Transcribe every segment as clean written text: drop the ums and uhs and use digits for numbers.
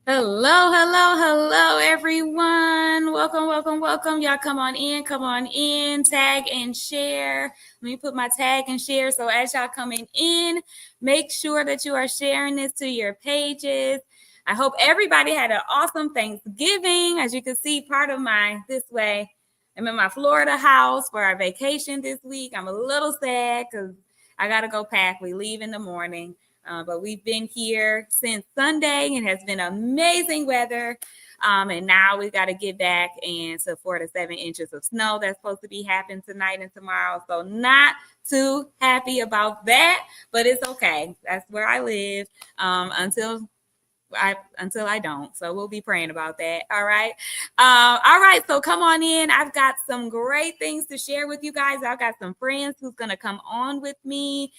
Hello, everyone. Welcome. Y'all come on in, tag and share. Let me put my tag and share. So as y'all coming in, make sure that you are sharing this to your pages. I hope everybody had an awesome Thanksgiving. As you can see, part of I'm in my Florida house for our vacation this week. I'm a little sad because I got to go pack. We leave in the morning. But we've been here since Sunday and it has been amazing weather. And now we got to get back and to 4 to 7 inches of snow that's supposed to be happening tonight and tomorrow. So not too happy about that, but it's okay. That's where I live until I don't. So we'll be praying about that. All right. All right. So come on in. I've got some great things to share with you guys. I've got some friends who's going to come on with me.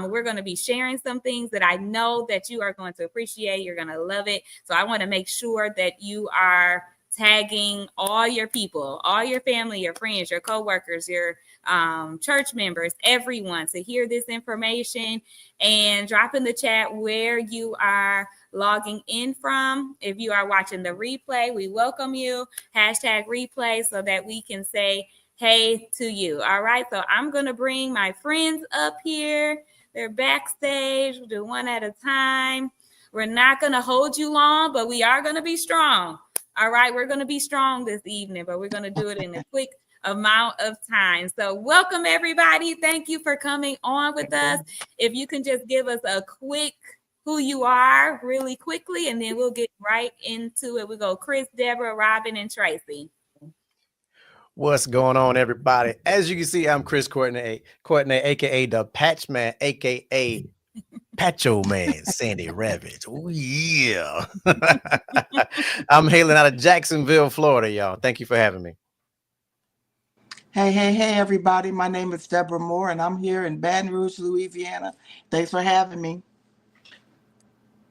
We're going to be sharing some things that I know that you are going to appreciate. You're going to love it. So I want to make sure that you are tagging all your people, all your family, your friends, your coworkers, your church members, everyone to hear this information, and drop in the chat where you are logging in from. If you are watching the replay, we welcome you. Hashtag replay so that we can say hey to you. All right. So I'm going to bring my friends up here. They're backstage. We'll do one at a time. We're not going to hold you long, but we are going to be strong. All right. We're going to be strong this evening, but we're going to do it in a quick amount of time. So welcome everybody. Thank you for coming on with us. If you can just give us a quick who you are really quickly, and then we'll get right into it. We go Chris, Deborah, Robin, and Tracy. What's going on, everybody? As you can see, I'm Chris Courtney, aka the Patch Man, aka Patcho Man, Sandy Ravage. Oh yeah. I'm hailing out of Jacksonville, Florida, y'all. Thank you for having me. Hey, everybody. My name is Deborah Moore, and I'm here in Baton Rouge, Louisiana. Thanks for having me.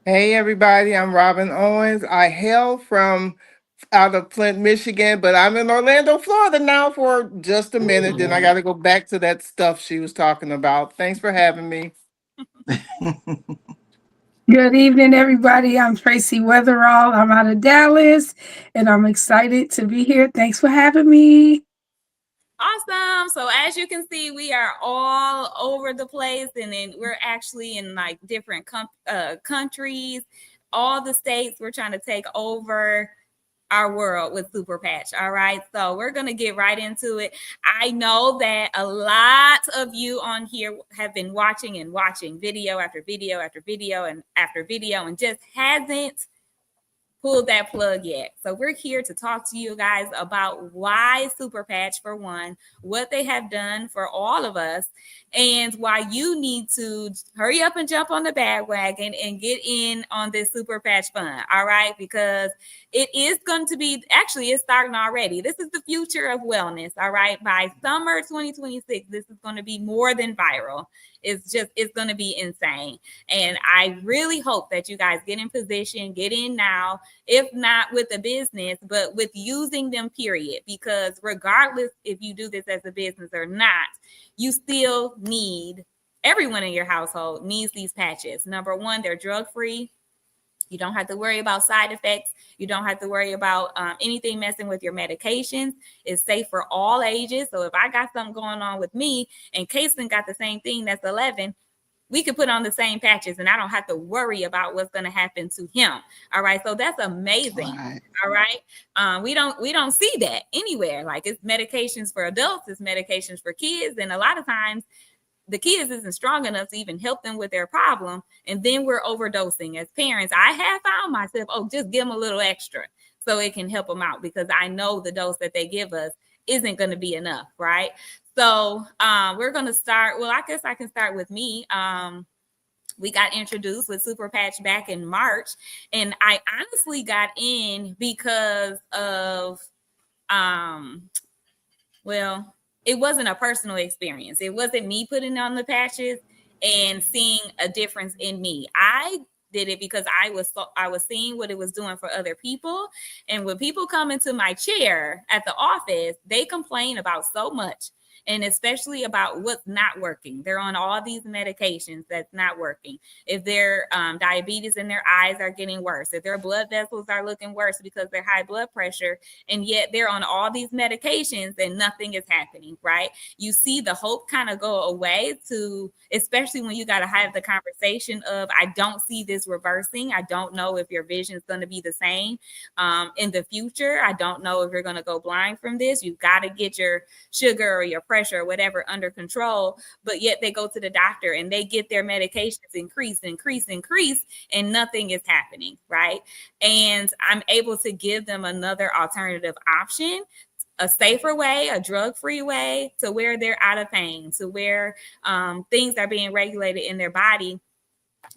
Hey, everybody. I'm Robin Owens. I hail from out of Flint, Michigan, but I'm in Orlando, Florida now for just a minute. Then I got to go back to that stuff she was talking about. Thanks for having me. Good evening, everybody. I'm Tracy Weatherall. I'm out of Dallas, and I'm excited to be here. Thanks for having me. Awesome. So as you can see, we are all over the place, and then we're actually in like different countries, all the states. We're trying to take over our world with Super Patch. All right. So we're going to get right into it. I know that a lot of you on here have been watching video after video after video and after video and just hasn't pulled that plug yet. So we're here to talk to you guys about why Super Patch, for one, what they have done for all of us, and why you need to hurry up and jump on the bandwagon and get in on this Super Patch fun. All right, because it is going to be, actually it's starting already. This is the future of wellness. All right, by summer 2026, this is going to be more than viral. It's going to be insane. And I really hope that you guys get in position, get in now, if not with a business, but with using them, period. Because regardless if you do this as a business or not, you still need, everyone in your household needs these patches. Number one, they're drug-free. You don't have to worry about side effects. You don't have to worry about anything messing with your medications. It's safe for all ages. So if I got something going on with me and Kason got the same thing that's 11, we could put on the same patches and I don't have to worry about what's going to happen to him. All right. So that's amazing. All right. We don't see that anywhere. Like, it's medications for adults, it's medications for kids. And a lot of times the kids isn't strong enough to even help them with their problem. And then we're overdosing as parents. I have found myself, just give them a little extra so it can help them out, because I know the dose that they give us isn't going to be enough. Right. So we're going to start. Well, I guess I can start with me. We got introduced with Super Patch back in March, and I honestly got in because of, it wasn't a personal experience. It wasn't me putting on the patches and seeing a difference in me. I did it because I was seeing what it was doing for other people. And when people come into my chair at the office, they complain about so much. and especially about what's not working. They're on all these medications that's not working. If their diabetes in their eyes are getting worse, if their blood vessels are looking worse because they're high blood pressure, and yet they're on all these medications and nothing is happening, right? You see the hope kind of go away, to especially when you got to have the conversation of, I don't see this reversing. I don't know if your vision is going to be the same in the future. I don't know if you're going to go blind from this. You've got to get your sugar or your pressure or whatever under control. But yet they go to the doctor and they get their medications increase, and nothing is happening, right? And I'm able to give them another alternative option, a safer way, a drug-free way, to where they're out of pain, to where things are being regulated in their body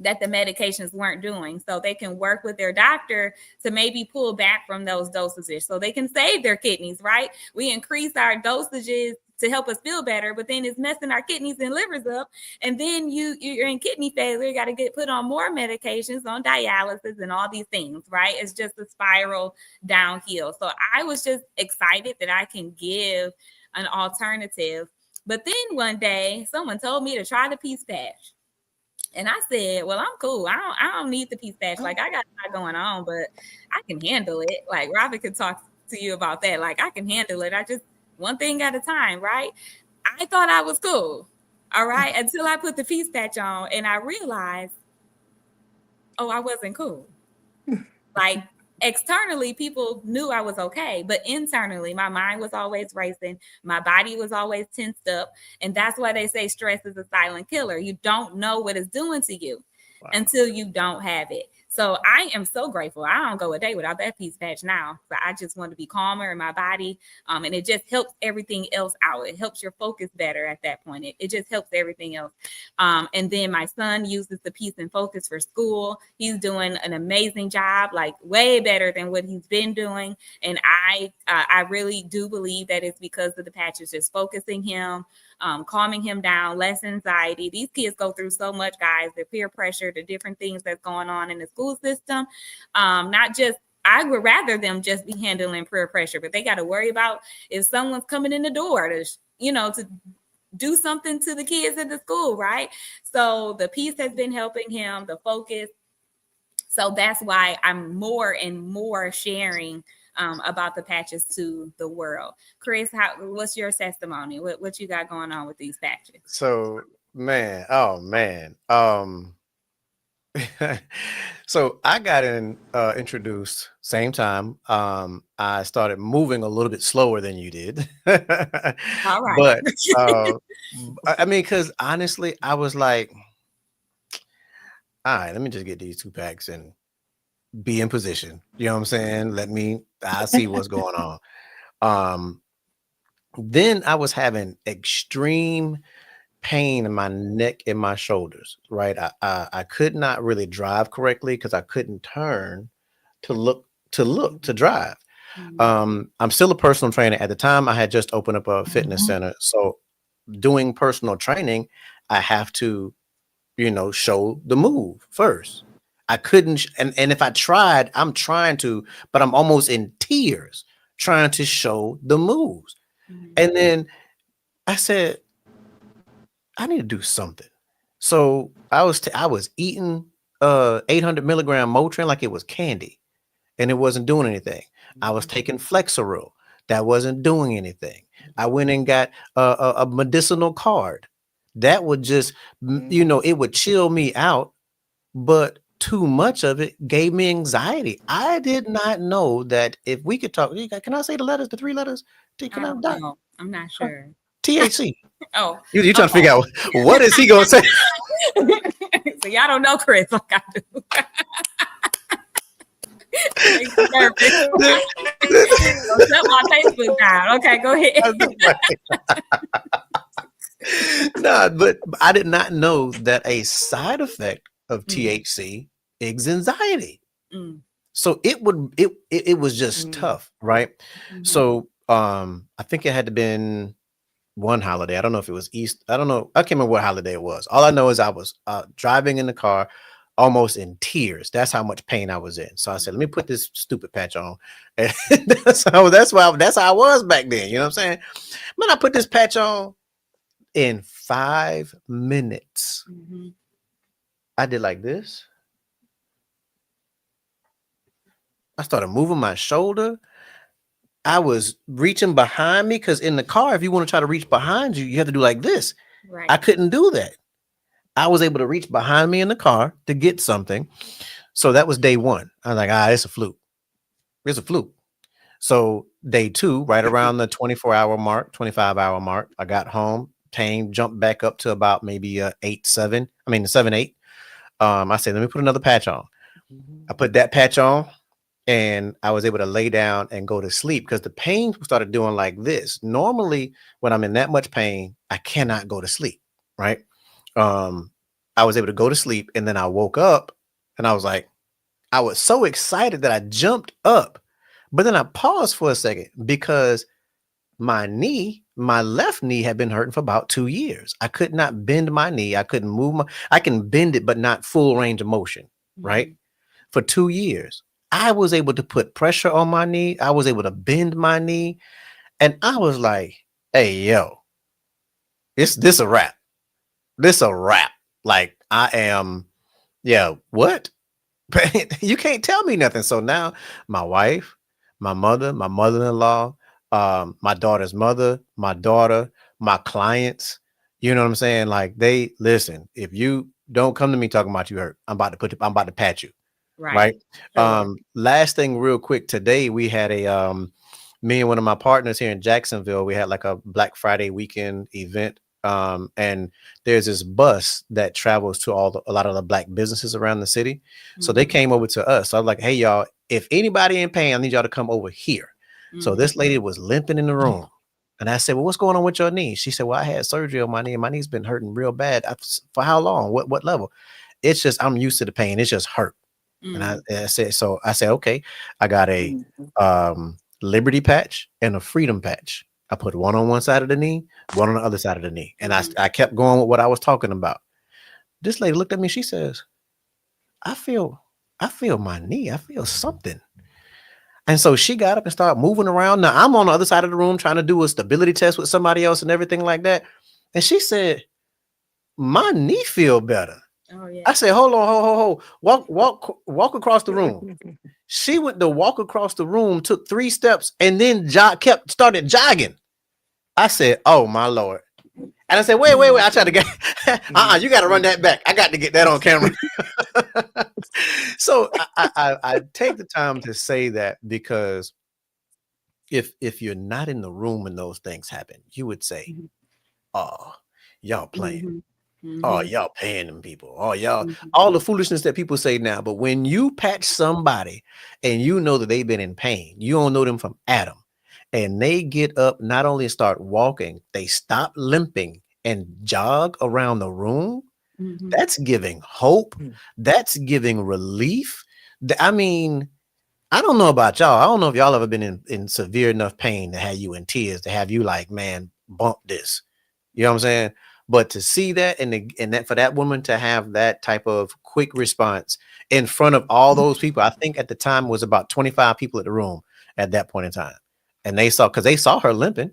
that the medications weren't doing. So they can work with their doctor to maybe pull back from those dosages so they can save their kidneys, right? We increase our dosages to help us feel better, but then it's messing our kidneys and livers up. And then you're in kidney failure, you got to get put on more medications, on dialysis and all these things, right? It's just a spiral downhill. So I was just excited that I can give an alternative. But then one day someone told me to try the Peace Patch. And I said, well, I'm cool. I don't need the Peace Patch. Like, I got a lot going on, but I can handle it. Like, Robin could talk to you about that. Like, I can handle it. I just, one thing at a time, right? I thought I was cool, all right, until I put the Peace Patch on and I realized, oh, I wasn't cool. Like, externally, people knew I was okay, but internally, my mind was always racing. My body was always tensed up. And that's why they say stress is a silent killer. You don't know what it's doing to you until you don't have it. So I am so grateful. I don't go a day without that Peace Patch now. So I just want to be calmer in my body. And it just helps everything else out. It helps your focus better at that point. It just helps everything else. And then my son uses the Peace and Focus for school. He's doing an amazing job, like way better than what he's been doing. And I really do believe that it's because of the patches, just focusing him, calming him down, less anxiety. These kids go through so much, guys, the peer pressure, the different things that's going on in the school system. Not just, I would rather them just be handling peer pressure, but they got to worry about if someone's coming in the door to, to do something to the kids at the school, right? So the Peace has been helping him, the focus. So that's why I'm more and more sharing about the patches to the world. Chris, what's your testimony? What you got going on with these patches? So, man, so I got introduced same time. I started moving a little bit slower than you did. All right. But I mean, because honestly, I was like, all right, let me just get these 2 packs and be in position. You know what I'm saying? I'll see what's going on. Then I was having extreme pain in my neck and my shoulders, right? I could not really drive correctly because I couldn't turn to drive. I'm still a personal trainer. At the time, I had just opened up a fitness center. So doing personal training, I have to, show the move first. I couldn't, and if I tried, I'm trying to, but I'm almost in tears trying to show the moves. And then I said, I need to do something. So I was eating 800 milligram Motrin like it was candy, and it wasn't doing anything. I was taking Flexeril, that wasn't doing anything. I went and got a medicinal card that would just, it would chill me out, but too much of it gave me anxiety. I did not know that if we could talk, can I say the 3 letters? No, I'm not sure. THC. Oh, you trying to figure out what is he gonna say? So y'all don't know Chris like I do. Shut my Facebook down. Okay, go ahead. No, but I did not know that a side effect of THC is anxiety. So it was just tough, right? So I think it had to been one holiday. I don't know if it was East. I don't know. I can't remember what holiday it was. All I know is I was driving in the car almost in tears. That's how much pain I was in. So I said, let me put this stupid patch on. And so that's how I was back then. You know what I'm saying? Man, I put this patch on in 5 minutes. Mm-hmm. I did like this. I started moving my shoulder. I was reaching behind me because in the car, if you want to try to reach behind you, you have to do like this. Right. I couldn't do that. I was able to reach behind me in the car to get something. So that was day one. I was like, it's a fluke. It's a fluke. So day two, right around the 24-hour mark, 25-hour mark, I got home. Pain jumped back up to about maybe 7, 8. I said, let me put another patch on. I put that patch on and I was able to lay down and go to sleep because the pain started doing like this. Normally, when I'm in that much pain, I cannot go to sleep, right? I was able to go to sleep and then I woke up and I was like, I was so excited that I jumped up, but then I paused for a second because my left knee had been hurting for about 2 years. I could not bend my knee. I couldn't move I can bend it, but not full range of motion, right? For 2 years. I was able to put pressure on my knee. I was able to bend my knee. And I was like, hey, yo, this a wrap. This a wrap. Like I am, yeah, what? You can't tell me nothing. So now my wife, my mother, my mother-in-law, my daughter's mother, my daughter, my clients, you know what I'm saying? Like they listen, if you don't come to me talking about you hurt, I'm about to pat you. Right. Sure. Last thing real quick, today we had me and one of my partners here in Jacksonville, we had like a Black Friday weekend event. And there's this bus that travels to a lot of the Black businesses around the city. So they came over to us. So I was like, hey, y'all, if anybody in pain, I need y'all to come over here. So this lady was limping in the room. And I said, well, what's going on with your knee? She said, well, I had surgery on my knee and my knee's been hurting real bad. For how long? What level? It's just, I'm used to the pain. It's just hurt. And I said, okay, I got a Liberty patch and a Freedom patch. I put one on one side of the knee, one on the other side of the knee. And I kept going with what I was talking about. This lady looked at me. She says, I feel my knee. I feel something. And so she got up and started moving around. Now I'm on the other side of the room trying to do a stability test with somebody else and everything like that. And she said, my knee feel better. Oh, yeah. I said, hold on, walk across the room. She went to walk across the room, took 3 steps, and then started jogging. I said, oh my Lord. And I said, wait. I tried to get you got to run that back. I got to get that on camera. So I take the time to say that because if you're not in the room when those things happen, you would say, oh, y'all playing. Oh, y'all paying them people. Oh, y'all, all the foolishness that people say now. But when you patch somebody and you know that they've been in pain, you don't know them from Adam, and they get up, not only start walking, they stop limping and jog around the room. That's giving hope. That's giving relief. I mean, I don't know about y'all. I don't know if y'all ever been in severe enough pain to have you in tears, to have you like, man, bump this. You know what I'm saying? But to see that and that for that woman to have that type of quick response in front of all those people, I think at the time was about 25 people at the room at that point in time. And they saw her limping.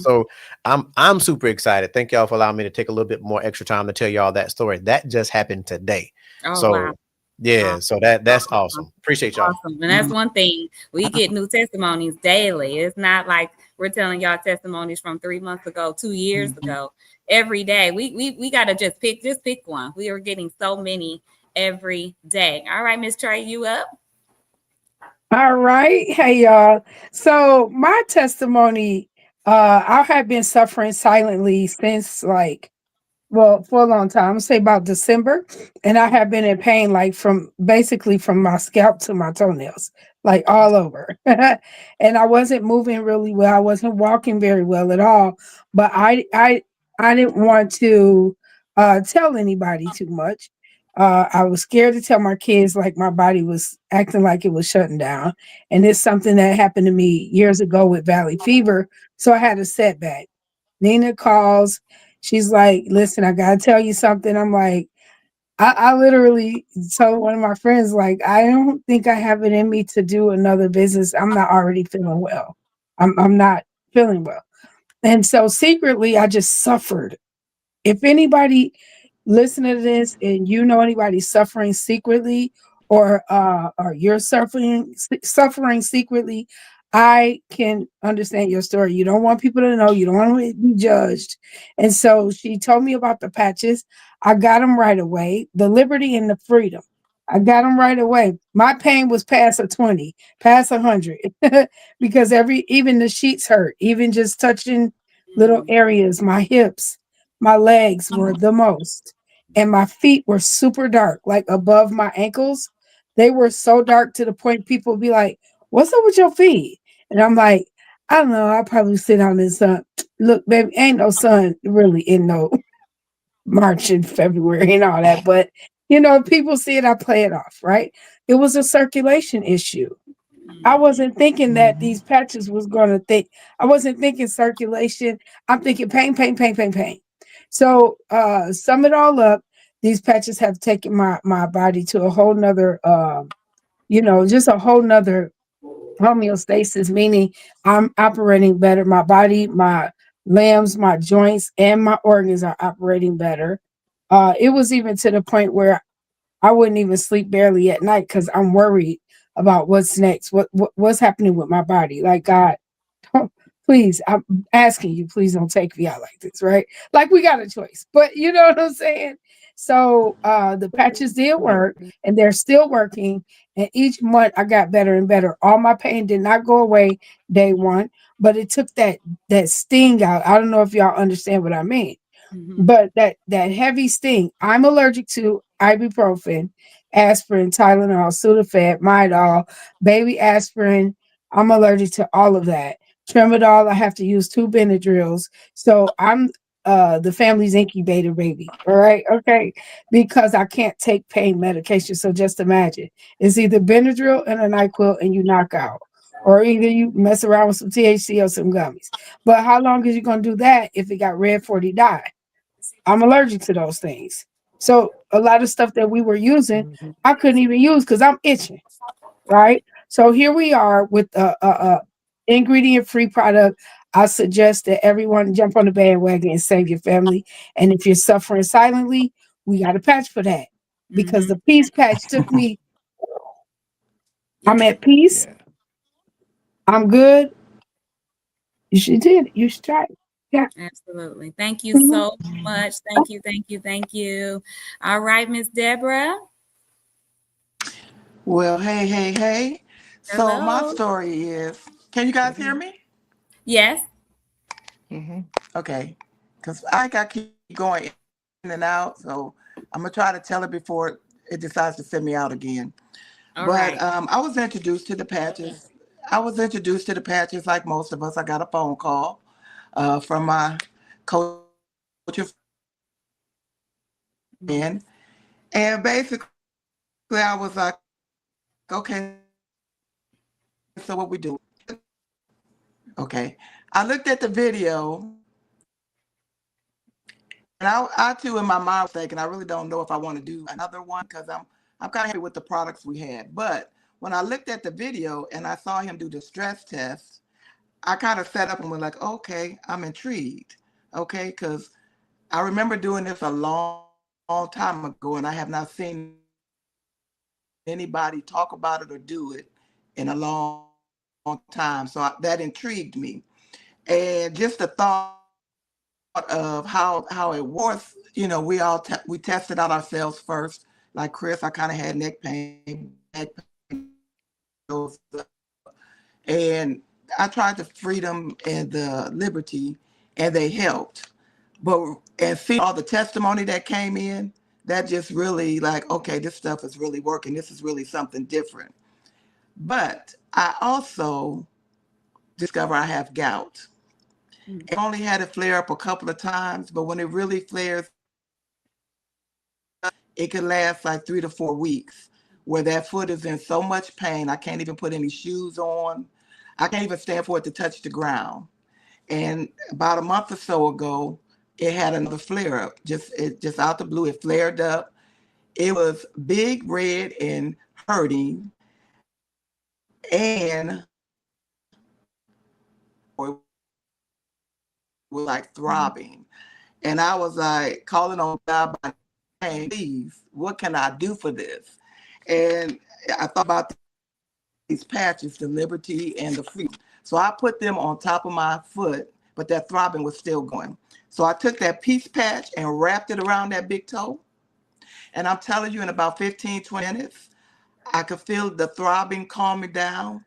So I'm super excited. Thank y'all for allowing me to take a little bit more extra time to tell y'all that story. That just happened today. Oh, so wow. yeah, so that's awesome. Appreciate y'all. Awesome. And that's one thing. We get new testimonies daily. It's not like we're telling y'all testimonies from 3 months ago, 2 years ago. Every day. We gotta just pick one. We are getting so many every day. All right, Miss Trey, you up? All right. Hey, y'all. So my testimony, I have been suffering silently since for a long time. I'm say about December, and I have been in pain basically from my scalp to my toenails, like all over. And I wasn't moving really well. I wasn't walking very well at all. But I didn't want to tell anybody too much. I was scared to tell my kids, like my body was acting like it was shutting down. And it's something that happened to me years ago with valley fever. So I had a setback. Nina calls. She's like, listen, I got to tell you something. I'm like, I literally told one of my friends, like, I don't think I have it in me to do another business. I'm not already feeling well. I'm not feeling well. And so secretly I just suffered. If anybody listening to this and you know anybody suffering secretly, or you're suffering secretly, I can understand your story. You don't want people to know, you don't want to be judged. And so she told me about the patches. I got them right away. The liberty and the freedom. I got them right away. My pain was past a 20, past 100, because even the sheets hurt, even just touching little Mm. areas, my hips, my legs were the most, and my feet were super dark, like above my ankles. They were so dark to the point people would be like, "What's up with your feet?" And I'm like, "I don't know. I probably sit out in the sun." Look, baby, ain't no sun really in no March and February and all that. But people see it, I play it off, right? It was a circulation issue. I Mm. wasn't thinking that Mhm. these patches was gonna think. I wasn't thinking circulation. I'm thinking pain, pain, pain, pain, pain. So sum it all up, these patches have taken my body to a whole nother just a whole nother homeostasis, meaning I'm operating better. My body, my limbs, my joints, and my organs are operating better. It was even to the point where I wouldn't even sleep barely at night because I'm worried about what's next, what's happening with my body. Like, God, please, I'm asking you, please don't take me out like this, right? Like, we got a choice, but you know what I'm saying? So the patches did work, and they're still working. And each month I got better and better. All my pain did not go away day one, but it took that sting out. I don't know if y'all understand what I mean. Mhm. But that heavy sting, I'm allergic to ibuprofen, aspirin, Tylenol, Sudafed, Midol, baby aspirin. I'm allergic to all of that. Tramadol, I have to use two Benadryls. So I'm the family's incubator baby. All right. Okay. Because I can't take pain medication. So just imagine it's either Benadryl and a NyQuil and you knock out. Or either you mess around with some THC or some gummies. But how long is you gonna do that if it got red 40 die? I'm allergic to those things. So a lot of stuff that we were using, I couldn't even use because I'm itching, right? So here we are with a ingredient free product. I suggest that everyone jump on the bandwagon and save your family. And if you're suffering silently, we got a patch for that because Mhm. the peace patch took me. I'm Yes. at peace. Yeah. I'm good. You should did. It. You should try it. Yeah. Absolutely. Thank you Mhm. so much. Thank you. Thank you. Thank you. All right, Miss Deborah. Well, hey, hey, hey. So my Hello. story is, can you guys hear me? Yes. Mm-hmm. Okay. Because I keep going in and out. So I'm going to try to tell it before it decides to send me out again. All But right. I was introduced to the patches. I was introduced to the patches like most of us. I got a phone call from my coach Mhm. friend. And basically, I was like, okay, so what we do? Okay. I looked at the video, and I too, in my mind, was thinking, I really don't know if I want to do another one because I'm kind of happy with the products we had. But when I looked at the video and I saw him do the stress test, I kind of set up and went like, okay, I'm intrigued. Okay, because I remember doing this a long time ago, and I have not seen anybody talk about it or do it in a long time. So that intrigued me, and just the thought of how it was. We tested out ourselves first. Like Chris, I kind of had neck pain, and I tried the freedom and the liberty, and they helped. But and seeing all the testimony that came in, that just really like, okay, this stuff is really working. This is really something different. But I also discover I have gout. Mhm. I only had it flare up a couple of times, but when it really flares, it could last like 3 to 4 weeks, where that foot is in so much pain, I can't even put any shoes on. I can't even stand for it to touch the ground. And about a month or so ago, it had another flare up. Just out the blue, it flared up, It was big, red, and hurting, and or it was like Mhm. throbbing. And I was like calling on God by name, please, what can I do for this? And I thought about these patches, the Liberty and the Freedom. So I put them on top of my foot, but that throbbing was still going. So I took that peace patch and wrapped it around that big toe. And I'm telling you, in about 15, 20 minutes, I could feel the throbbing calming down.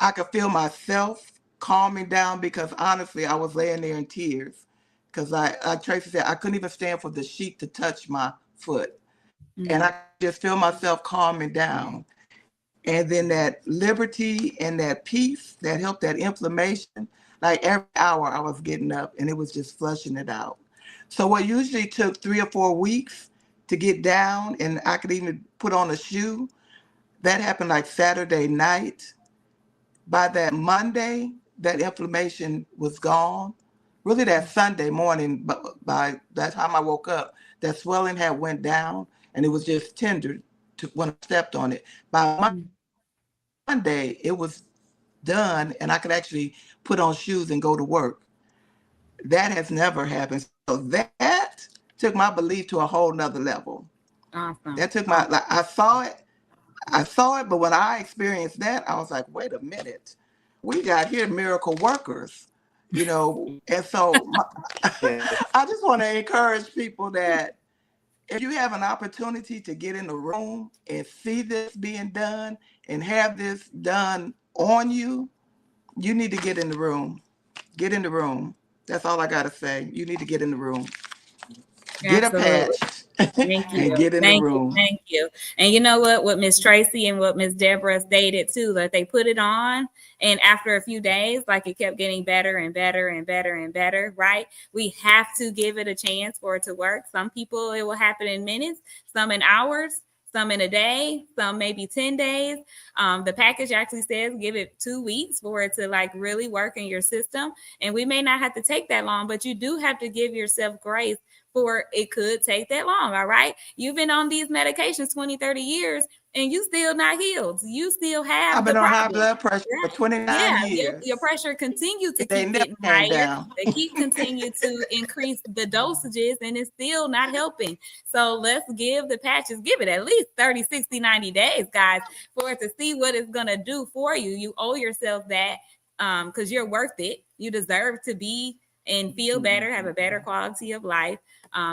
I could feel myself calming down because honestly, I was laying there in tears because like Tracy said, I couldn't even stand for the sheet to touch my foot. And I Mhm. just feel myself calming down. And then that liberty and that peace that helped that inflammation, like every hour I was getting up and it was just flushing it out. So what usually took 3 or 4 weeks to get down and I could even put on a shoe, that happened like Saturday night. By that Monday, that inflammation was gone. Really that Sunday morning, but by that time I woke up, that swelling had went down and it was just tender to, when I stepped on it. By Mhm. Monday, it was done and I could actually put on shoes and go to work. That has never happened. So that took my belief to a whole nother level. Awesome. That took my, Awesome. like, I saw it, but when I experienced that, I was like, wait a minute, we got here miracle workers, And so Yes. I just want to encourage people that if you have an opportunity to get in the room and see this being done and have this done on you, you need to get in the room. Get in the room. That's all I got to say. You need to get in the room. Get a Absolutely. patch Thank and you. get in the Thank you. room. Thank you. And you know what? What Miss Tracy and what Miss Deborah stated too, that they put it on, and after a few days, like it kept getting better and better and better and better, right? We have to give it a chance for it to work. Some people, it will happen in minutes, some in hours, some in a day, some maybe 10 days. The package actually says give it 2 weeks for it to like really work in your system. And we may not have to take that long, but you do have to give yourself grace for it could take that long. All right. You've been on these medications 20, 30 years and you still not healed. You still I've have the been on high problem. blood pressure for Right. 29 Yeah. Your years. pressure continue to They keep never getting came higher. down. They keep continue to increase the dosages and it's still not helping. So let's give the patches, give it at least 30, 60, 90 days, guys, for it to see what it's going to do for you. You owe yourself that because you're worth it. You deserve to be and feel better, have a better quality of life.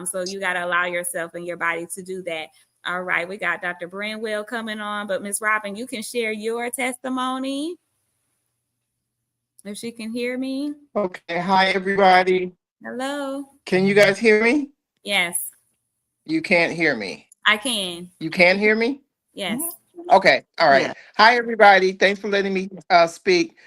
So you got to allow yourself and your body to do that. All right, we got Dr. Brenwell coming on, but Miss Robin, you can share your testimony if she can hear me. Okay, hi everybody. Hello. Can you guys hear me? Yes, You can't hear me. I can. You can hear me? Yes. Mhm. Okay, all right. Yeah. Hi everybody. Thanks for letting me speak.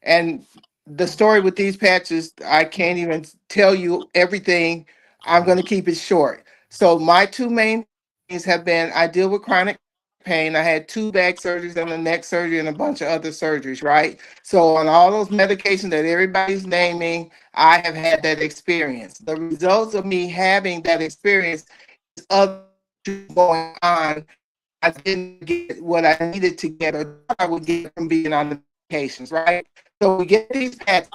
And the story with these patches, I can't even tell you everything. I'm going to keep it short. So my two main things have been I deal with chronic pain. I had two back surgeries and a neck surgery and a bunch of other surgeries, right? So on all those medications that everybody's naming, I have had that experience. The results of me having that experience is other issues going on. I didn't get what I needed to get or thought I would get from being on the medications, right? So we get these patches.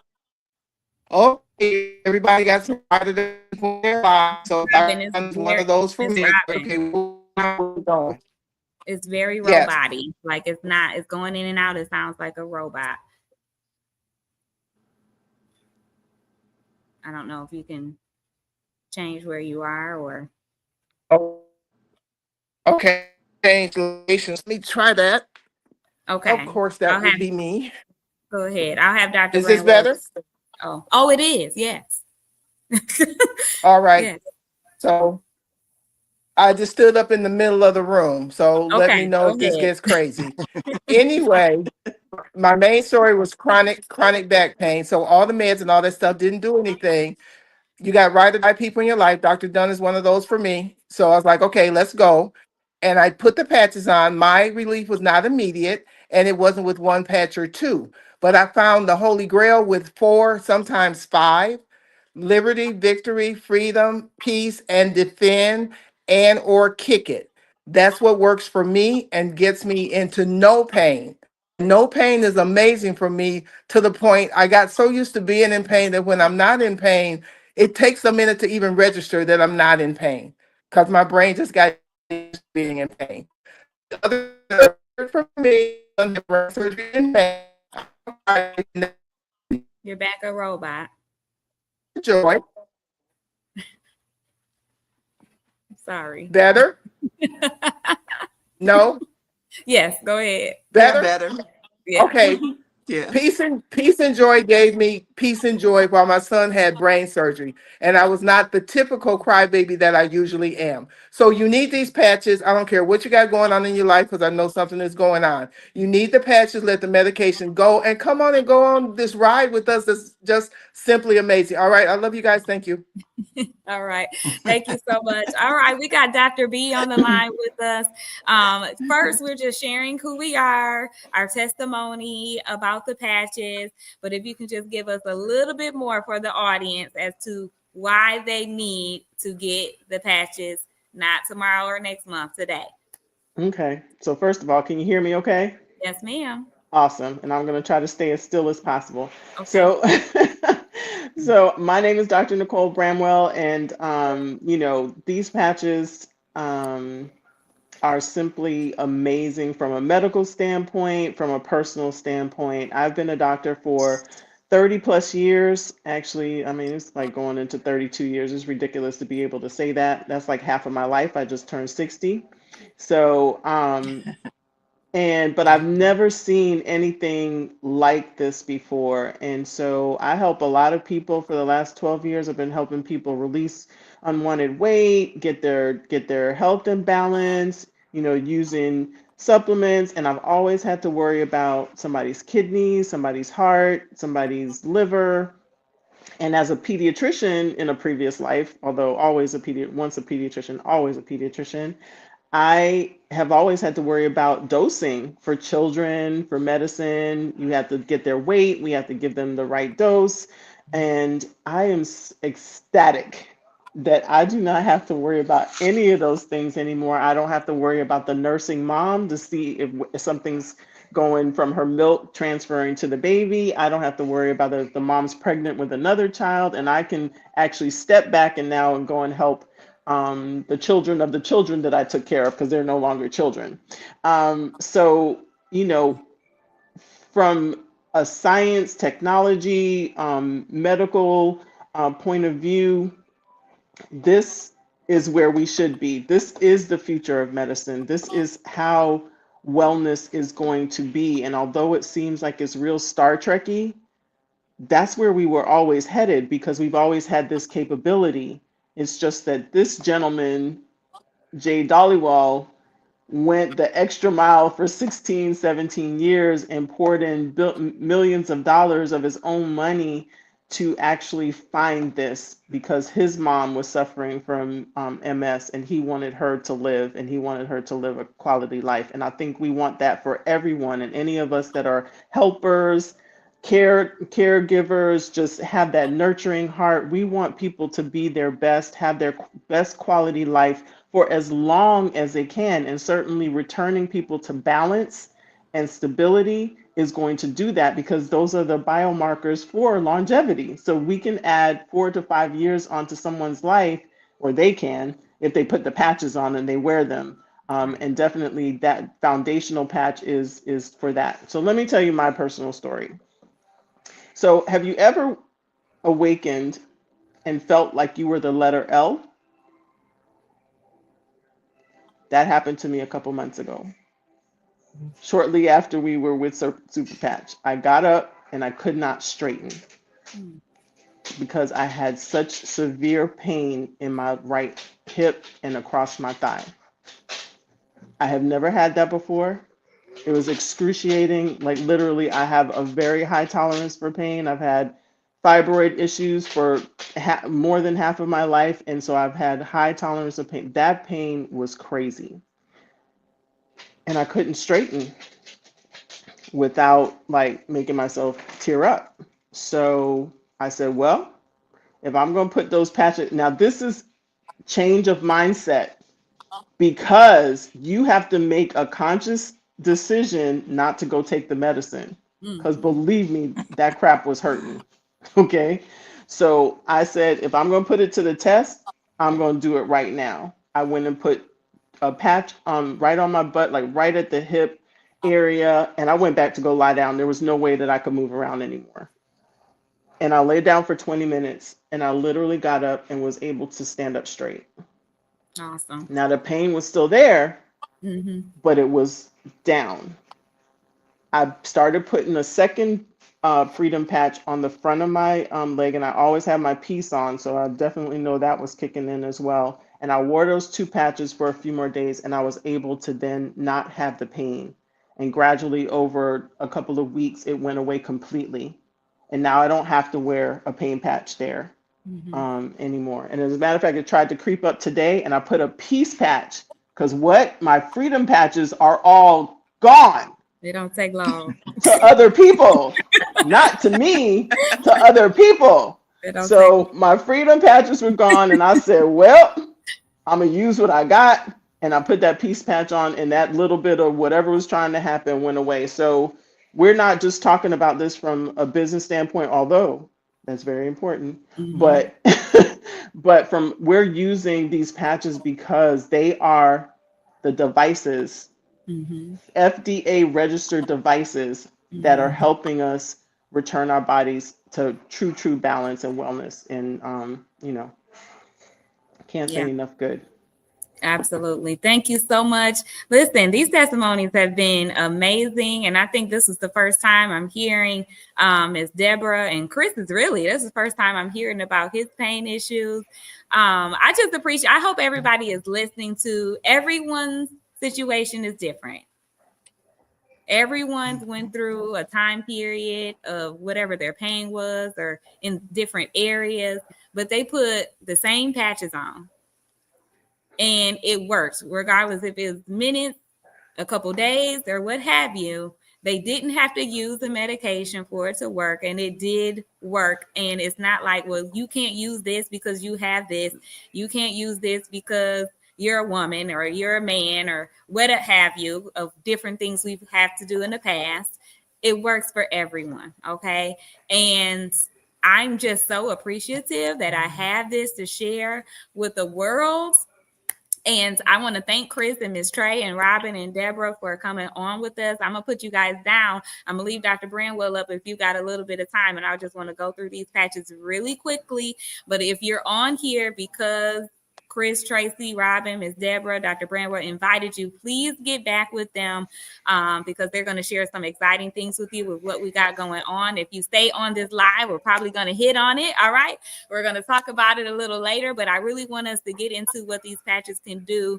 Okay, everybody got some vitamins for their lives. So Robin Dr. is Dunn is one very of those for Miss me. Robin. Okay, where are we going? It's very Yes. robot-y. Like it's not, it's going in and out. It sounds like a robot. I don't know if you can change where you are or Oh, okay. Change locations. Let me try that. Of okay. course, that I'll have would be me. go ahead. I'll have Dr. Is this Brenwell. better? Oh, it is. Yes. All right. Yes. So I just stood up in the middle of the room. So let me Okay. know Go if this ahead. gets crazy. Anyway, my main story was chronic back pain. So all the meds and all that stuff didn't do anything. You got ride or die people in your life. Dr. Dunn is one of those for me. So I was like, okay, let's go. And I put the patches on. My relief was not immediate, and it wasn't with one patch or two. But I found the Holy Grail with four, sometimes five: liberty, victory, freedom, peace, and defend and or kick it. That's what works for me and gets me into no pain. No pain is amazing for me to the point I got so used to being in pain that when I'm not in pain, it takes a minute to even register that I'm not in pain because my brain just got used to being in pain. Other for me, when the brain surgery in pain, I You're back a robot. joy Sorry. better. No, Yes, go ahead. Yeah, better. better. Yeah. Okay. Yeah. Peace and joy gave me peace and joy while my son had brain surgery, and I was not the typical crybaby that I usually am. So you need these patches. I don't care what you got going on in your life because I know something is going on. You need the patches. Let the medication go, and come on and go on this ride with us. That's just simply amazing. All right, I love you guys. Thank you. All right. Thank you so much. All right. We got Dr. B on the line with us. First, we're just sharing who we are, our testimony about the patches. But if you can just give us a little bit more for the audience as to why they need to get the patches, not tomorrow or next month, today. Okay. So first of all, can you hear me okay? Yes, ma'am. Awesome. And I'm going to try to stay as still as possible. Okay. So so my name is Dr. Nicole Bramwell, and these patches are simply amazing from a medical standpoint, from a personal standpoint. I've been a doctor for 30 plus years. Actually, I mean, it's like going into 32 years. It's ridiculous to be able to say that. That's like half of my life. I just turned 60. So, but I've never seen anything like this before. And so I help a lot of people for the last 12 years. I've been helping people release unwanted weight, get their health in balance, using supplements. And I've always had to worry about somebody's kidneys, somebody's heart, somebody's liver. And as a pediatrician in a previous life, although once a pediatrician, always a pediatrician, I have always had to worry about dosing for children, for medicine. You have to get their weight, we have to give them the right dose. And I am ecstatic that I do not have to worry about any of those things anymore. I don't have to worry about the nursing mom to see if something's going from her milk transferring to the baby. I don't have to worry about if the mom's pregnant with another child. And I can actually step back and now and go and help the children of the children that I took care of because they're no longer children. So, from a science, technology, medical point of view, this is where we should be. This is the future of medicine. This is how wellness is going to be. And although it seems like it's real Star Trekky, that's where we were always headed because we've always had this capability. It's just that this gentleman, Jay Dollywall, went the extra mile for 16, 17 years and poured in millions of dollars of his own money to actually find this because his mom was suffering from MS and he wanted her to live and he wanted her to live a quality life. And I think we want that for everyone, and any of us that are helpers, caregivers, just have that nurturing heart. We want people to be their best, have their best quality life for as long as they can. And certainly returning people to balance and stability is going to do that because those are the biomarkers for longevity. So we can add 4 to 5 years onto someone's life, or they can, if they put the patches on and they wear them. And definitely that foundational patch is for that. So let me tell you my personal story. So have you ever awakened and felt like you were the letter L? That happened to me a couple months ago. Shortly after we were with Super Patch, I got up and I could not straighten because I had such severe pain in my right hip and across my thigh. I have never had that before. It was excruciating. Like literally, I have a very high tolerance for pain. I've had fibroid issues for more than half of my life. And so I've had high tolerance of pain. That pain was crazy. And I couldn't straighten without like making myself tear up. So I said, well, if I'm going to put those patches, now this is change of mindset. because you have to make a conscious decision not to go take the medicine. Because Mm-hmm. believe me, that crap was hurting. Okay. So I said, if I'm going to put it to the test, I'm going to do it right now. I went and put a patch right on my butt, like right at the hip area. And I went back to go lie down. There was no way that I could move around anymore. And I laid down for 20 minutes and I literally got up and was able to stand up straight. Awesome. Now the pain was still there, Mm-hmm. but it was down. I started putting a second freedom patch on the front of my leg, and I always have my piece on, so I definitely know that was kicking in as well. And I wore those two patches for a few more days, and I was able to then not have the pain. And gradually, over a couple of weeks, it went away completely. And now I don't have to wear a pain patch there Mm-hmm. anymore. And as a matter of fact, it tried to creep up today, and I put a peace patch because what? My freedom patches are all gone They don't take long. to other people, not to me, to other people. They don't take long. So my freedom patches were gone, and I said, well, I'm gonna use what I got. And I put that peace patch on, and that little bit of whatever was trying to happen went away. So we're not just talking about this from a business standpoint, although that's very important, Mm-hmm. but but from we're using these patches because they are the devices, Mm-hmm. FDA registered devices that are Mm-hmm. helping us return our bodies to true balance and wellness. And can't say Yeah. enough good. Absolutely. Thank you so much. Listen, these testimonies have been amazing. And I think this is the first time I'm hearing Ms. Deborah and Chris this is the first time I'm hearing about his pain issues. I just appreciate, I hope everybody is listening to everyone's situation is different. Everyone's went through a time period of whatever their pain was or in different areas, but they put the same patches on and it works regardless if it's minutes, a couple days, or what have you. They didn't have to use the medication for it to work, and it did work. And it's not like, well, you can't use this because you have this. You can't use this because you're a woman or you're a man or what have you, of different things we've had to do in the past. It works for everyone. Okay. And I'm just so appreciative that I have this to share with the world. And I want to thank Chris and Miss Trey and Robin and Deborah for coming on with us. I'm going to put you guys down. I'm going to leave Dr. Branwell up if you got a little bit of time. And I just want to go through these patches really quickly. But if you're on here because Chris, Tracy, Robin, Miss Deborah, Dr. Branwell invited you, please get back with them because they're going to share some exciting things with you with what we got going on. If you stay on this live, we're probably going to hit on it. All right. We're going to talk about it a little later, but I really want us to get into what these patches can do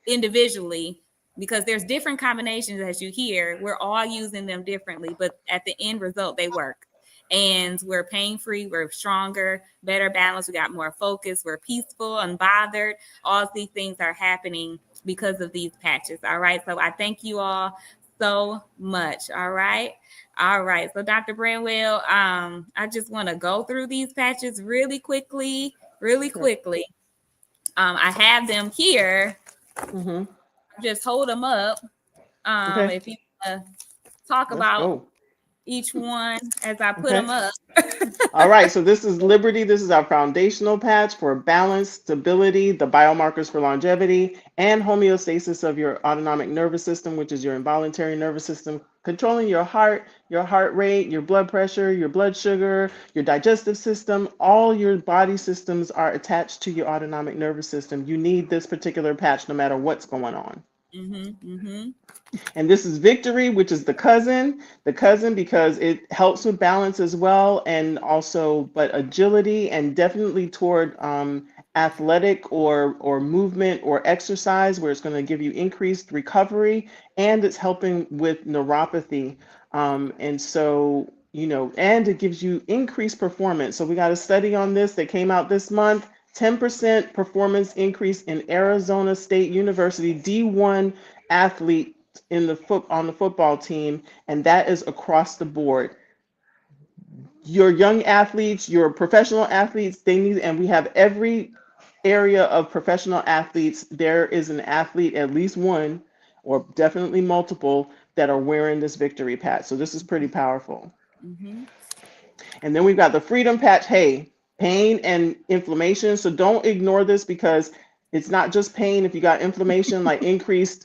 individually because there's different combinations as you hear. We're all using them differently, but at the end result, they work. And we're pain-free, we're stronger, better balanced, we got more focus, we're peaceful, unbothered. All of these things are happening because of these patches. All right. So I thank you all so much. All right. All right. So Dr. Branwell, I just want to go through these patches really quickly. I have them here. Mm-hmm. Just hold them up. Okay. If you talk Let's about go. each one as I put Okay. them up. All right, so this is Liberty. This is our foundational patch for balance, stability, the biomarkers for longevity, and homeostasis of your autonomic nervous system, which is your involuntary nervous system, controlling your heart rate, your blood pressure, your blood sugar, your digestive system. All your body systems are attached to your autonomic nervous system. You need this particular patch no matter what's going on. Mm-hmm, mm-hmm. And this is Victory, which is the cousin because it helps with balance as well, and also, but agility and definitely toward athletic or movement or exercise, where it's going to give you increased recovery, and it's helping with neuropathy. And so, and it gives you increased performance. So we got a study on this that came out this month. 10% performance increase in Arizona State University D1 athlete on the football team, and that is across the board. Your young athletes, your professional athletes, they need, and we have every area of professional athletes, there is an athlete, at least one, or definitely multiple, that are wearing this victory patch. So this is pretty powerful. Mm-hmm. And then we've got the freedom patch. Hey, pain and inflammation. So don't ignore this because it's not just pain. If you got inflammation, like increased,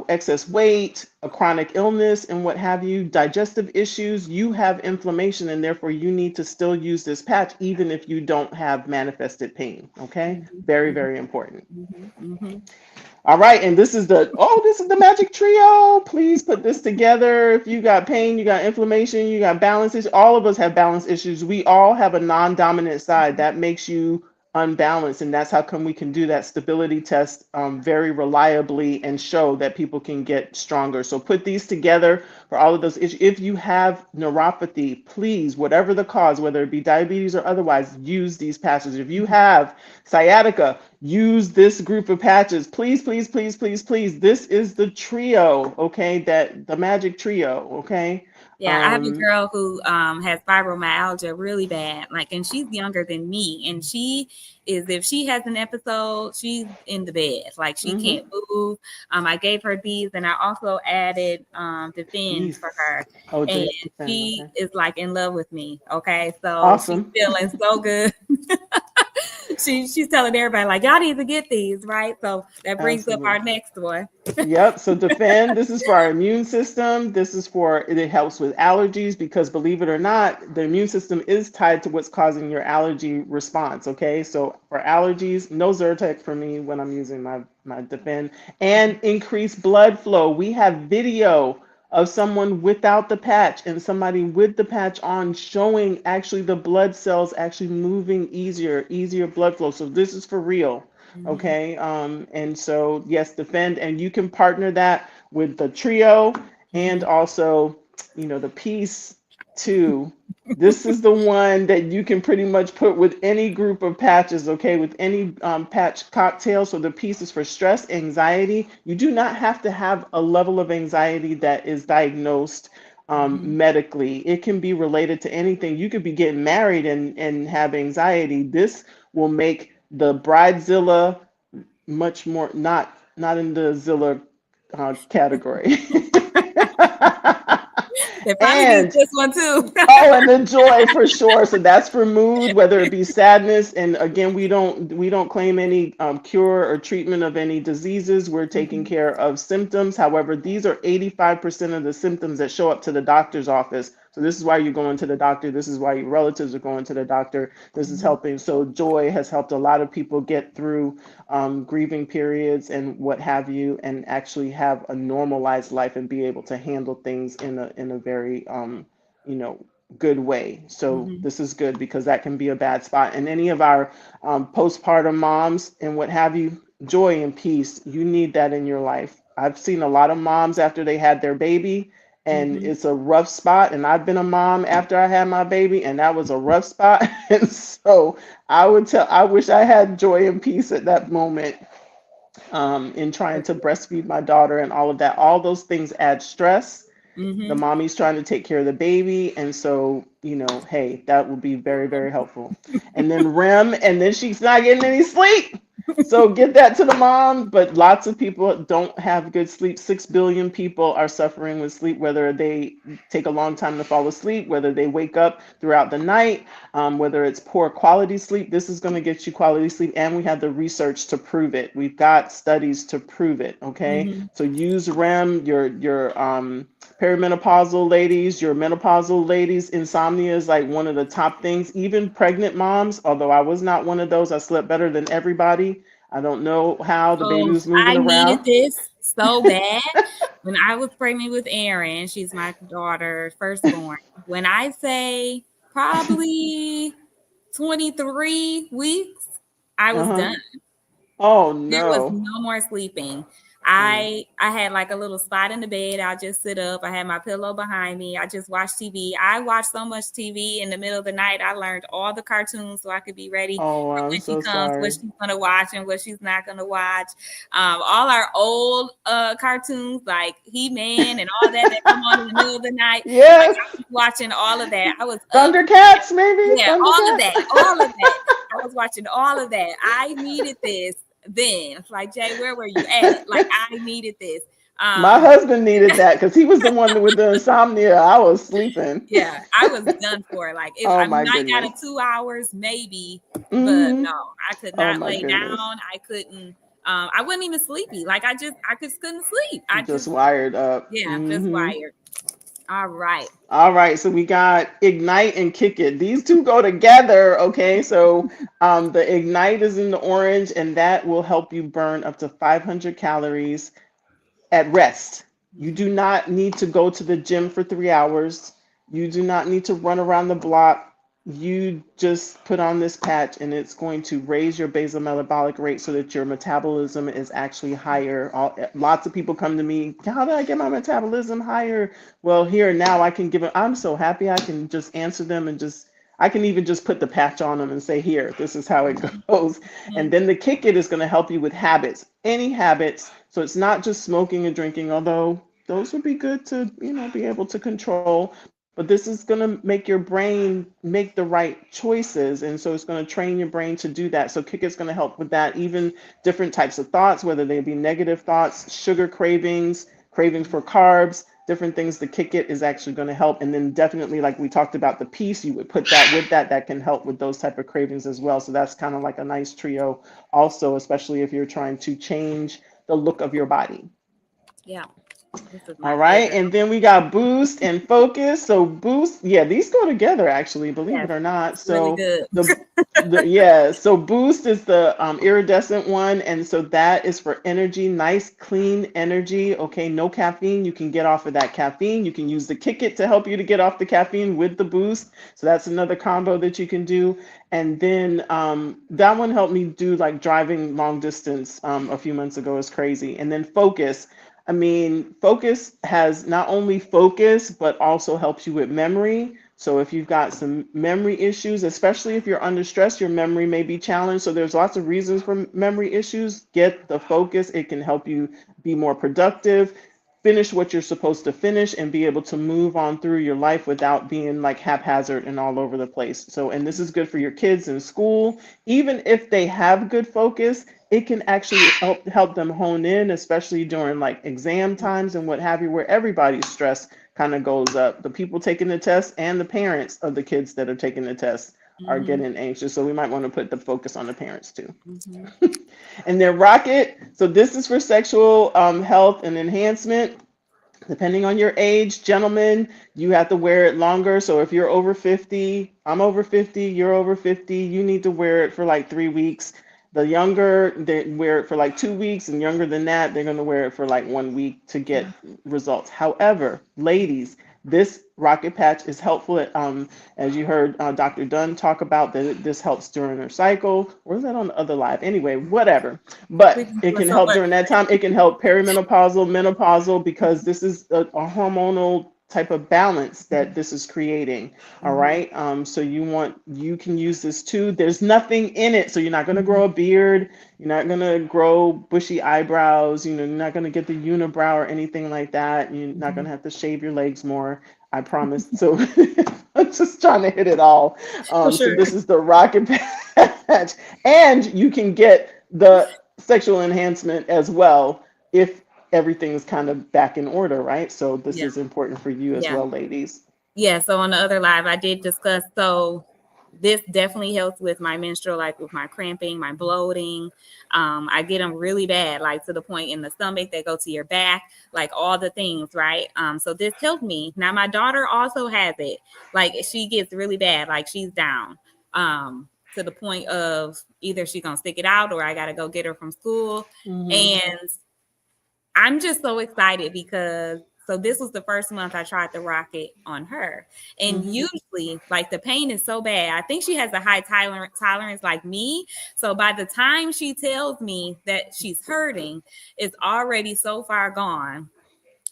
excess weight, a chronic illness, and what have you, digestive issues, you have inflammation, and therefore you need to still use this patch even if you don't have manifested pain. Okay, very, Mm-hmm. very important. Mm-hmm. Mm-hmm. All right, and this is the magic trio. Please put this together. If you got pain, you got inflammation, you got balance issues. All of us have balance issues. We all have a non-dominant side that makes you unbalanced, and that's how come we can do that stability test very reliably and show that people can get stronger. So put these together for all of those issues. If you have neuropathy, please, whatever the cause, whether it be diabetes or otherwise, use these patches. If you have sciatica, use this group of patches. Please, please, please, please, please. This is the trio, okay? The magic trio, okay? Yeah, I have a girl who has fibromyalgia really bad, like, and she's younger than me, and if she has an episode, she's in the bed, like she can't move. I gave her these, and I also added Defend Yes. for her, Oh, and Defend, she okay. is like in love with me. Okay, so she's Awesome. feeling so good. She's telling everybody like, y'all need to get these, right? So that brings up our next one. Yep. So Defend, this is for our immune system. This is it helps with allergies because believe it or not, the immune system is tied to what's causing your allergy response. Okay. So for allergies, no Zyrtec for me when I'm using my Defend, and increased blood flow. We have video of someone without the patch and somebody with the patch on showing actually the blood cells actually moving easier blood flow. So this is for real. Okay. And so yes, Defend, and you can partner that with the trio and also, the piece too. This is the one that you can pretty much put with any group of patches, okay, with any patch cocktail. So the piece is for stress, anxiety. You do not have to have a level of anxiety that is diagnosed medically. It can be related to anything. You could be getting married and have anxiety. This will make the bridezilla much more not in the Zilla category. They probably need And this one too. and the joy for sure. So that's for mood, whether it be sadness. And again, we don't claim any cure or treatment of any diseases. We're taking care of symptoms. However, these are 85% of the symptoms that show up to the doctor's office. So this is why you're going to the doctor. This is why your relatives are going to the doctor. This is helping. So joy has helped a lot of people get through grieving periods and what have you, and actually have a normalized life and be able to handle things in a very good way. So this is good because that can be a bad spot. And any of our postpartum moms and what have you, joy and peace, you need that in your life. I've seen a lot of moms after they had their baby and it's a rough spot. And I've been a mom after I had my baby and that was a rough spot. And so I wish I had joy and peace at that moment in trying to breastfeed my daughter and all of that. All those things add stress. The mommy's trying to take care of the baby. And so, hey, that would be very, very helpful. And then REM, and then she's not getting any sleep. So get that to the mom. But lots of people don't have good sleep. 6 billion people are suffering with sleep, whether they take a long time to fall asleep, whether they wake up throughout the night, whether it's poor quality sleep. This is going to get you quality sleep. And we have the research to prove it. We've got studies to prove it. Okay. So use REM, your perimenopausal ladies, your menopausal ladies. Insomnia is like one of the top things. Even pregnant moms, although I was not one of those, I slept better than everybody. I don't know how the baby was moving I needed around. this so bad. When I was pregnant with Erin, she's my daughter, firstborn. When I say probably 23 weeks, I was done. Oh There was no. no more sleeping. I had like a little spot in the bed. I'll just sit up. I had my pillow behind me. I just watched TV. I watched so much TV in the middle of the night. I learned all the cartoons so I could be ready Oh, for I'm when she so comes, what sorry. she's gonna watch and what she's not gonna watch. All our old cartoons like He-Man and all that come on in the middle of the night. Yes. Like I was watching all of that. I was up. Thundercats, maybe? Yeah, all of Thundercats? that. All of that. I was watching all of that. I needed this then. It's like, Jay, where were you at? Like, I needed this. My husband needed that because he was the one with the insomnia. I was sleeping. Yeah, I was done for. Like, Oh I my might got goodness. a 2 hours maybe, but Hmm. no, I could Oh not my lay goodness. down. I couldn't. I wasn't even sleepy. Like, I just couldn't sleep. I Just just, wired up. yeah, just Hmm. wired. All right. All right, so we got Ignite and Kick It. These two go together, okay? So the Ignite is in the orange, and that will help you burn up to 500 calories at rest. You do not need to go to the gym for 3 hours. You do not need to run around the block. You just put on this patch and it's going to raise your basal metabolic rate so that your metabolism is actually higher. Lots of people come to me, how do I get my metabolism higher? Well, here now I can give them, I'm so happy I can just answer them and just, I can even just put the patch on them and say, here, this is how it goes. And then the Kick It is going to help you with habits, any habits. So it's not just smoking and drinking, although those would be good to, be able to control. But this is going to make your brain make the right choices. And so it's going to train your brain to do that. So Kick It's going to help with that. Even different types of thoughts, whether they be negative thoughts, sugar cravings, cravings for carbs, different things. The Kick It is actually going to help. And then definitely, like we talked about, the peace, you would put that with that. That can help with those type of cravings as well. So that's kind of like a nice trio also, especially if you're trying to change the look of your body. Yeah, this is All my right, favorite. and then we got Boost and Focus. So Boost, yeah, these go together actually, believe Yes, it or not. it's really So good. so Boost is the iridescent one, and so that is for energy, nice clean energy. Okay, no caffeine. You can get off of that caffeine. You can use the Kick It to help you to get off the caffeine with the Boost. So that's another combo that you can do. And then that one helped me do like driving long distance a few months ago. Is crazy. And then Focus. I mean, Focus has not only focus, but also helps you with memory. So if you've got some memory issues, especially if you're under stress, your memory may be challenged. So there's lots of reasons for memory issues. Get the Focus. It can help you be more productive, finish what you're supposed to finish, and be able to move on through your life without being like haphazard and all over the place. So, and this is good for your kids in school. Even if they have good focus, it can actually help them hone in, especially during like exam times and what have you, where everybody's stress kind of goes up. The people taking the test and the parents of the kids that are taking the test are Hmm. getting anxious. So we might want to put the focus on the parents too. Hmm. And then Rocket. So this is for sexual health and enhancement. Depending on your age, gentlemen, you have to wear it longer. So if you're over 50, I'm over 50, you're over 50, you need to wear it for like 3 weeks. The younger, they wear it for like 2 weeks, and younger than that, they're going to wear it for like 1 week to get results. However, ladies, this rocket patch is helpful as you heard Dr. Dunn talk about, that this helps during her cycle. Or is that on the other live? Anyway, whatever. We've But been it doing can so help much. during that time. It can help perimenopausal, menopausal, because this is a hormonal type of balance that this is creating. All Hmm. right. So you can use this too. There's nothing in it. So you're not going to grow a beard. You're not going to grow bushy eyebrows. You're not going to get the unibrow or anything like that. You're not going to have to shave your legs more. I promise. So I'm just trying to hit it all. For So sure. this is the rocket patch, and you can get the sexual enhancement as well if everything's kind of back in order, right? So this Yeah. is important for you as Yeah. well, ladies. Yeah. So on the other live, I did discuss. So this definitely helps with my menstrual, like with my cramping, my bloating. I get them really bad, like to the point in the stomach, they go to your back, like all the things, right? So this helped me. Now my daughter also has it. Like she gets really bad, like she's down. To the point of either she's gonna stick it out or I gotta go get her from school. Mm-hmm. And I'm just so excited because so this was the first month I tried the rocket on her. And Mm-hmm. usually like the pain is so bad. I think she has a high tolerance like me. So by the time she tells me that she's hurting, it's already so far gone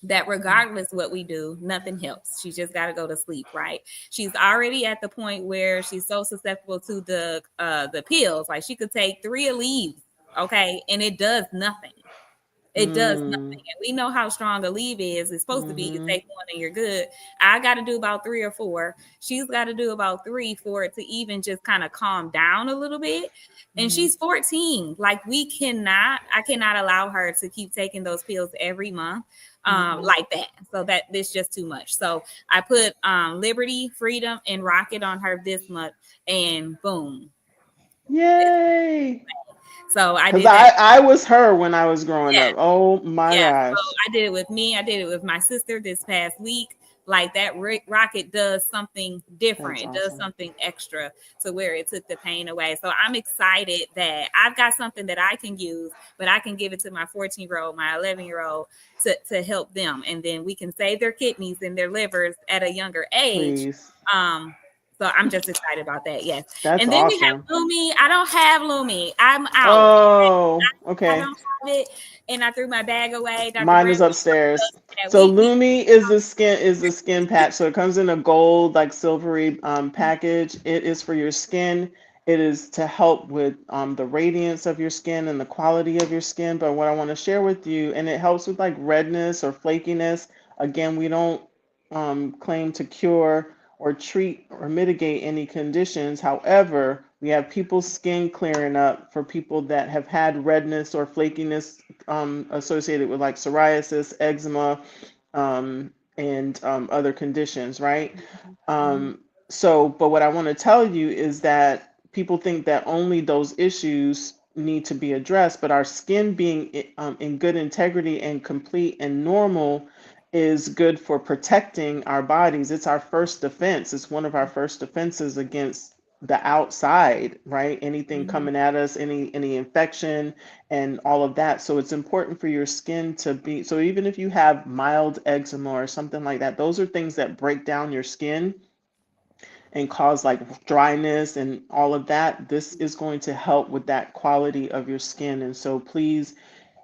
that regardless what we do, nothing helps. She just got to go to sleep, right? She's already at the point where she's so susceptible to the pills. Like she could take 3 of these, okay, and it does nothing. It does nothing. And we know how strong Aleve is. It's supposed to be you take one and you're good. I got to do about 3 or 4. She's got to do about 3 for it to even just kind of calm down a little bit. And she's 14. Like I cannot allow her to keep taking those pills every month like that. So that's just too much. So I put Liberty, Freedom, and Rocket on her this month, and boom. Yay. So I Because did that. I was her when I was growing Yeah. up. Oh my Yeah, gosh. so I did it with me. I did it with my sister this past week. Like that rocket does something different. That's It does awesome. something extra to where it took the pain away. So I'm excited that I've got something that I can use, but I can give it to my 14-year-old, my 11-year-old to help them. And then we can save their kidneys and their livers at a younger age. Please. So I'm just excited about that. Yes. That's And then we have awesome. Lumi. I don't have Lumi. I'm out. Oh, I okay. don't have it, and I threw my bag away. Dr. Mine Brand, is upstairs. that So we Lumi is the skin patch. So it comes in a gold, like silvery package. It is for your skin. It is to help with the radiance of your skin and the quality of your skin. But what I want to share with you, and it helps with like redness or flakiness. Again, we don't claim to cure or treat or mitigate any conditions. However, we have people's skin clearing up for people that have had redness or flakiness associated with like psoriasis, eczema, and other conditions, right? But what I want to tell you is that people think that only those issues need to be addressed, but our skin being in good integrity and complete and normal is good for protecting our bodies. It's our first defense. It's one of our first defenses against the outside, right? Anything coming at us, any infection and all of that. So it's important for your skin to be, so even if you have mild eczema or something like that, those are things that break down your skin and cause like dryness and all of that. This is going to help with that quality of your skin. And so please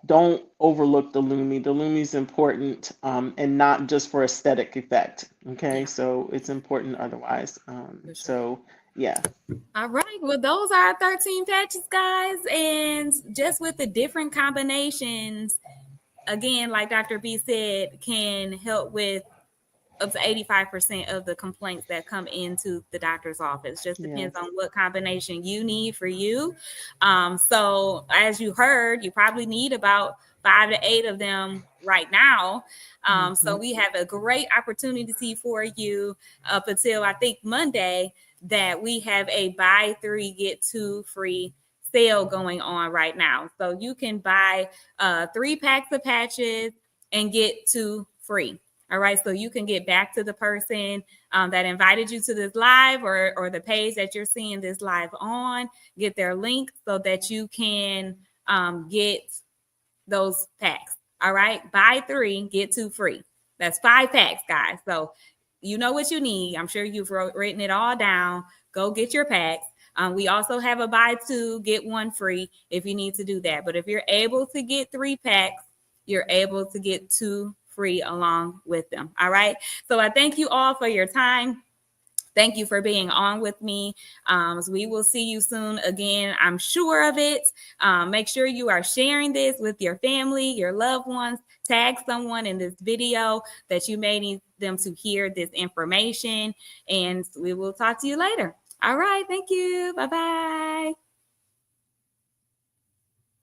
don't overlook the Lumi. The Lumi is important, and not just for aesthetic effect. Okay, Yeah, so it's important otherwise. for sure. So yeah. All right. Well, those are our 13 patches, guys. And just with the different combinations, again, like Dr. B said, can help with up to 85% of the complaints that come into the doctor's office. Just depends Yes. on what combination you need for you. So as you heard, you probably need about 5 to 8 of them right now. So we have a great opportunity for you up until I think Monday that we have a buy 3 get 2 free sale going on right now. So you can buy 3 packs of patches and get 2 free. All right, so you can get back to the person that invited you to this live or the page that you're seeing this live on, get their link so that you can get those packs. All right, buy 3, get 2 free. That's 5 packs, guys. So you know what you need. I'm sure you've written it all down. Go get your packs. We also have a buy 2, get 1 free if you need to do that. But if you're able to get 3 packs, you're able to get 2 free along with them. All right. So I thank you all for your time. Thank you for being on with me. So we will see you soon again. I'm sure of it. Make sure you are sharing this with your family, your loved ones. Tag someone in this video that you may need them to hear this information. And we will talk to you later. All right. Thank you. Bye-bye.